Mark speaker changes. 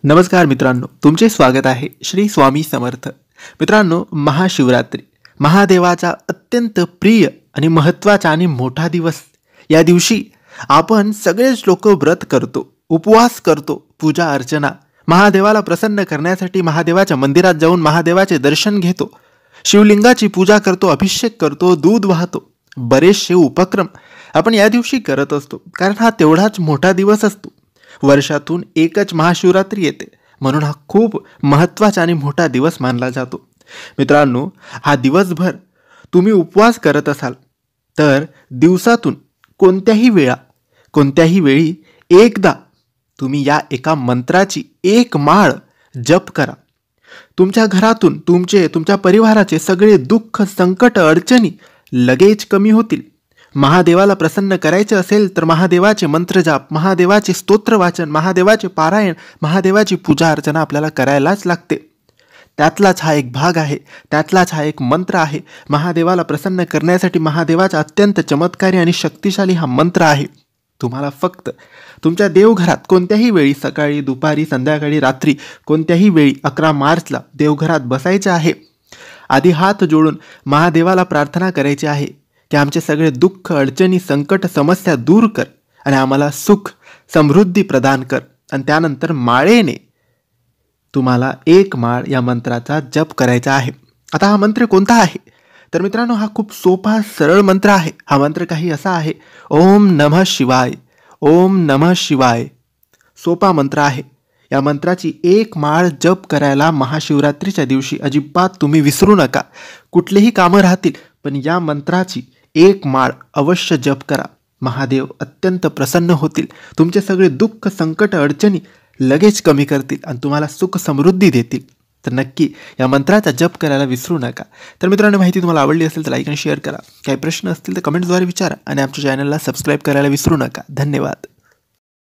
Speaker 1: नमस्कार मित्रांनो, तुमचे स्वागत आहे श्री स्वामी समर्थ. मित्रांनो, महाशिवरात्री महादेवाचा अत्यंत प्रिय आणि महत्त्वाचा आणि मोठा दिवस. या दिवशी आपण सगळेच लोक व्रत करतो, उपवास करतो, पूजा अर्चना, महादेवाला प्रसन्न करण्यासाठी महादेवाच्या मंदिरात जाऊन महादेवाचे दर्शन घेतो, शिवलिंगाची पूजा करतो, अभिषेक करतो, दूध वाहतो. बरेचसे उपक्रम आपण या दिवशी करत असतो, कारण हा तेवढाच मोठा दिवस असतो. वर्षातून एकच महाशिवरात्री येते, म्हणून हा खूप महत्त्वाचा आणि मोठा दिवस मानला जातो. मित्रांनो, हा दिवसभर तुम्ही उपवास करत असाल तर दिवसातून कोणत्याही वेळी एकदा तुम्ही या एका मंत्राची एक माळ जप करा. तुमच्या घरातून तुमच्या परिवाराचे सगळे दुःख, संकट, अडचणी लगेच कमी होतील. महादेवाला प्रसन्न करायचे असेल तर महादेवाचे मंत्रजाप, महादेवाचे स्तोत्र वाचन, महादेवाचे पारायण, महादेवाची पूजा अर्चना आपल्याला करायलाच लागते. त्यातलाच हा एक भाग आहे, त्यातलाच हा एक मंत्र आहे. महादेवाला प्रसन्न करण्यासाठी महादेवाचा अत्यंत चमत्कारी आणि शक्तिशाली हा मंत्र आहे. तुम्हाला फक्त तुमच्या देवघरात कोणत्याही वेळी, सकाळी, दुपारी, संध्याकाळी, रात्री, कोणत्याही वेळी 11 मार्चला देवघरात बसायचे आहे. आधी हात जोडून महादेवाला प्रार्थना करायची आहे की आमचे सगळे दुःख, अडचणी, संकट, समस्या दूर कर आणि आम्हाला सुख, समृद्धी प्रदान कर. आणि त्यानंतर माळेने तुम्हाला एक माळ या मंत्राचा जप करायचा आहे. आता हा मंत्र कोणता आहे तर मित्रांनो, हा खूप सोपा सरळ मंत्र आहे. हा मंत्र काही असा आहे: ओम नमः शिवाय, ओम नमः शिवाय. सोपा मंत्र आहे. या मंत्राची एक माळ जप करायला महाशिवरात्रीच्या दिवशी अजिबात तुम्ही विसरू नका. कुठलेही कामं राहतील पण या मंत्राची एक माळ अवश्य जप करा. महादेव अत्यंत प्रसन्न होतील, तुमचे सगळे दुःख, संकट, अडचणी लगेच कमी करतील आणि तुम्हाला सुख समृद्धी देतील. तर नक्की या मंत्राचा जप करायला विसरू नका. तर मित्रांनो, माहिती तुम्हाला आवडली असेल तर लाईक आणि शेअर करा. काही प्रश्न असतील तर कमेंट्सद्वारे विचारा आणि आमच्या चॅनलला सबस्क्राईब करायला विसरू नका. धन्यवाद.